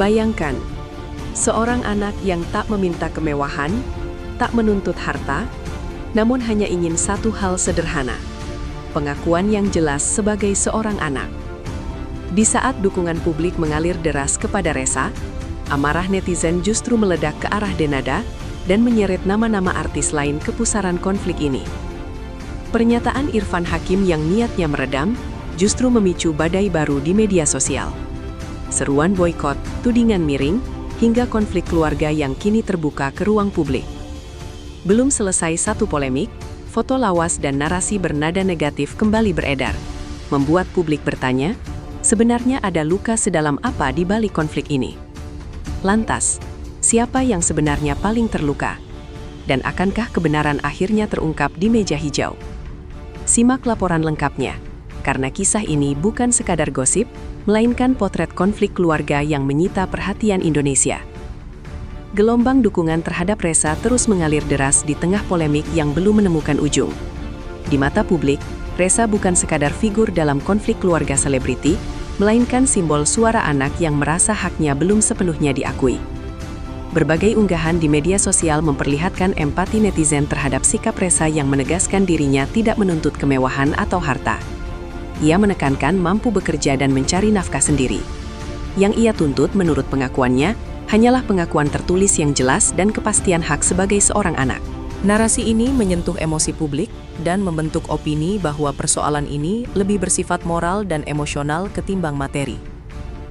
Bayangkan, seorang anak yang tak meminta kemewahan, tak menuntut harta, namun hanya ingin satu hal sederhana, pengakuan yang jelas sebagai seorang anak. Di saat dukungan publik mengalir deras kepada Ressa, amarah netizen justru meledak ke arah Denada dan menyeret nama-nama artis lain ke pusaran konflik ini. Pernyataan Irfan Hakim yang niatnya meredam justru memicu badai baru di media sosial. Seruan boikot, tudingan miring, hingga konflik keluarga yang kini terbuka ke ruang publik. Belum selesai satu polemik, foto lawas dan narasi bernada negatif kembali beredar, membuat publik bertanya, sebenarnya ada luka sedalam apa di balik konflik ini? Lantas, siapa yang sebenarnya paling terluka? Dan akankah kebenaran akhirnya terungkap di meja hijau? Simak laporan lengkapnya, karena kisah ini bukan sekadar gosip, melainkan potret konflik keluarga yang menyita perhatian Indonesia. Gelombang dukungan terhadap Ressa terus mengalir deras di tengah polemik yang belum menemukan ujung. Di mata publik, Ressa bukan sekadar figur dalam konflik keluarga selebriti, melainkan simbol suara anak yang merasa haknya belum sepenuhnya diakui. Berbagai unggahan di media sosial memperlihatkan empati netizen terhadap sikap Ressa yang menegaskan dirinya tidak menuntut kemewahan atau harta. Ia menekankan mampu bekerja dan mencari nafkah sendiri. Yang ia tuntut menurut pengakuannya, hanyalah pengakuan tertulis yang jelas dan kepastian hak sebagai seorang anak. Narasi ini menyentuh emosi publik dan membentuk opini bahwa persoalan ini lebih bersifat moral dan emosional ketimbang materi.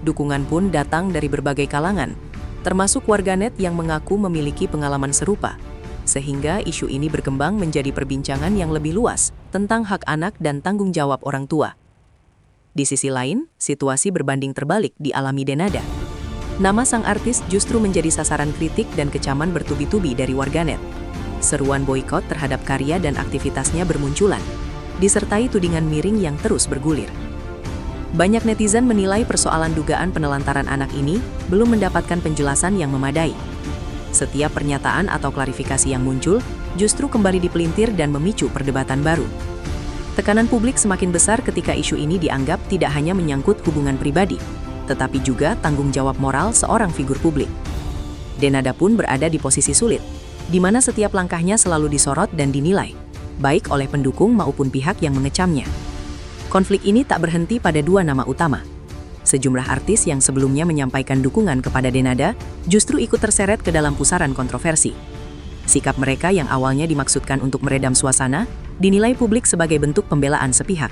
Dukungan pun datang dari berbagai kalangan, termasuk warganet yang mengaku memiliki pengalaman serupa, sehingga isu ini berkembang menjadi perbincangan yang lebih luas tentang hak anak dan tanggung jawab orang tua. Di sisi lain, situasi berbanding terbalik dialami Denada. Nama sang artis justru menjadi sasaran kritik dan kecaman bertubi-tubi dari warganet. Seruan boikot terhadap karya dan aktivitasnya bermunculan, disertai tudingan miring yang terus bergulir. Banyak netizen menilai persoalan dugaan penelantaran anak ini belum mendapatkan penjelasan yang memadai. Setiap pernyataan atau klarifikasi yang muncul justru kembali dipelintir dan memicu perdebatan baru. Tekanan publik semakin besar ketika isu ini dianggap tidak hanya menyangkut hubungan pribadi, tetapi juga tanggung jawab moral seorang figur publik. Denada pun berada di posisi sulit, di mana setiap langkahnya selalu disorot dan dinilai, baik oleh pendukung maupun pihak yang mengecamnya. Konflik ini tak berhenti pada dua nama utama. Sejumlah artis yang sebelumnya menyampaikan dukungan kepada Denada justru ikut terseret ke dalam pusaran kontroversi. Sikap mereka yang awalnya dimaksudkan untuk meredam suasana, dinilai publik sebagai bentuk pembelaan sepihak.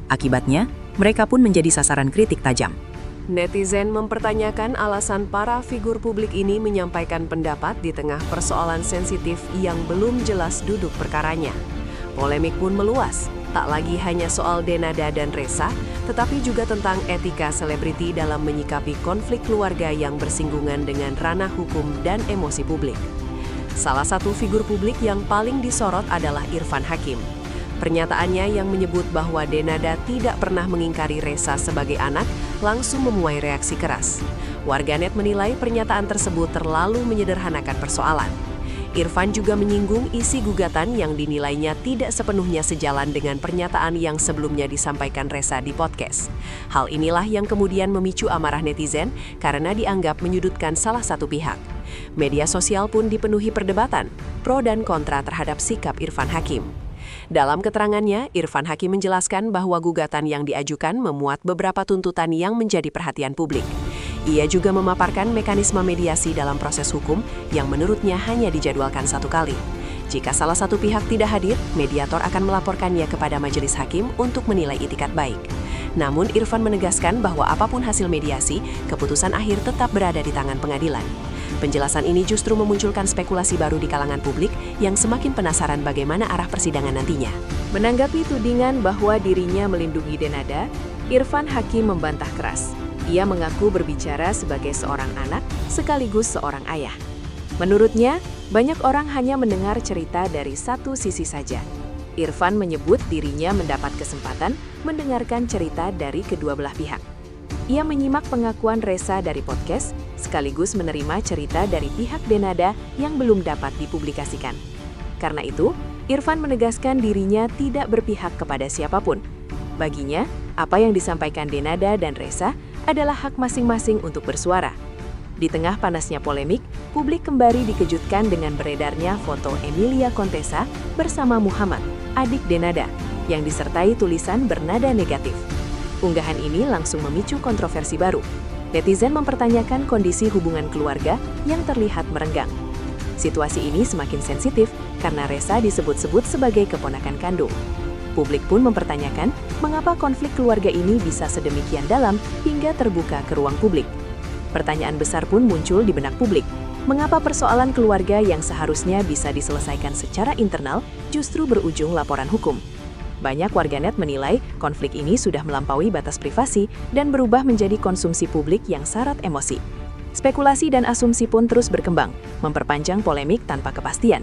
Akibatnya, mereka pun menjadi sasaran kritik tajam. Netizen mempertanyakan alasan para figur publik ini menyampaikan pendapat di tengah persoalan sensitif yang belum jelas duduk perkaranya. Polemik pun meluas, tak lagi hanya soal Denada dan Ressa, tetapi juga tentang etika selebriti dalam menyikapi konflik keluarga yang bersinggungan dengan ranah hukum dan emosi publik. Salah satu figur publik yang paling disorot adalah Irfan Hakim. Pernyataannya yang menyebut bahwa Denada tidak pernah mengingkari Ressa sebagai anak langsung menuai reaksi keras. Warganet menilai pernyataan tersebut terlalu menyederhanakan persoalan. Irfan juga menyinggung isi gugatan yang dinilainya tidak sepenuhnya sejalan dengan pernyataan yang sebelumnya disampaikan Ressa di podcast. Hal inilah yang kemudian memicu amarah netizen karena dianggap menyudutkan salah satu pihak. Media sosial pun dipenuhi perdebatan, pro dan kontra terhadap sikap Irfan Hakim. Dalam keterangannya, Irfan Hakim menjelaskan bahwa gugatan yang diajukan memuat beberapa tuntutan yang menjadi perhatian publik. Ia juga memaparkan mekanisme mediasi dalam proses hukum yang menurutnya hanya dijadwalkan satu kali. Jika salah satu pihak tidak hadir, mediator akan melaporkannya kepada majelis hakim untuk menilai itikat baik. Namun Irfan menegaskan bahwa apapun hasil mediasi, keputusan akhir tetap berada di tangan pengadilan. Penjelasan ini justru memunculkan spekulasi baru di kalangan publik yang semakin penasaran bagaimana arah persidangan nantinya. Menanggapi tudingan bahwa dirinya melindungi Denada, Irfan Hakim membantah keras. Ia mengaku berbicara sebagai seorang anak sekaligus seorang ayah. Menurutnya, banyak orang hanya mendengar cerita dari satu sisi saja. Irfan menyebut dirinya mendapat kesempatan mendengarkan cerita dari kedua belah pihak. Ia menyimak pengakuan Ressa dari podcast, sekaligus menerima cerita dari pihak Denada yang belum dapat dipublikasikan. Karena itu, Irfan menegaskan dirinya tidak berpihak kepada siapapun. Baginya, apa yang disampaikan Denada dan Ressa adalah hak masing-masing untuk bersuara. Di tengah panasnya polemik, publik kembali dikejutkan dengan beredarnya foto Emilia Contessa bersama Muhammad, adik Denada, yang disertai tulisan bernada negatif. Unggahan ini langsung memicu kontroversi baru. Netizen mempertanyakan kondisi hubungan keluarga yang terlihat merenggang. Situasi ini semakin sensitif karena Ressa disebut-sebut sebagai keponakan kandung. Publik pun mempertanyakan mengapa konflik keluarga ini bisa sedemikian dalam hingga terbuka ke ruang publik. Pertanyaan besar pun muncul di benak publik. Mengapa persoalan keluarga yang seharusnya bisa diselesaikan secara internal justru berujung laporan hukum? Banyak warganet menilai konflik ini sudah melampaui batas privasi dan berubah menjadi konsumsi publik yang syarat emosi. Spekulasi dan asumsi pun terus berkembang, memperpanjang polemik tanpa kepastian.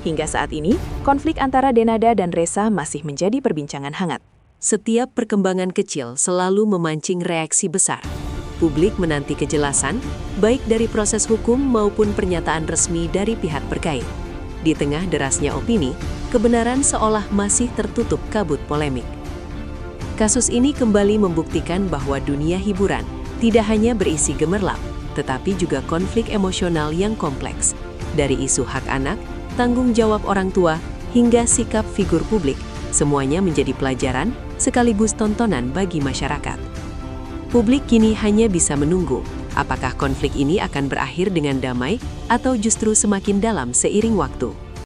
Hingga saat ini, konflik antara Denada dan Ressa masih menjadi perbincangan hangat. Setiap perkembangan kecil selalu memancing reaksi besar. Publik menanti kejelasan, baik dari proses hukum maupun pernyataan resmi dari pihak terkait. Di tengah derasnya opini, kebenaran seolah masih tertutup kabut polemik. Kasus ini kembali membuktikan bahwa dunia hiburan tidak hanya berisi gemerlap, tetapi juga konflik emosional yang kompleks. Dari isu hak anak, tanggung jawab orang tua, hingga sikap figur publik, semuanya menjadi pelajaran sekaligus tontonan bagi masyarakat. Publik kini hanya bisa menunggu, apakah konflik ini akan berakhir dengan damai atau justru semakin dalam seiring waktu.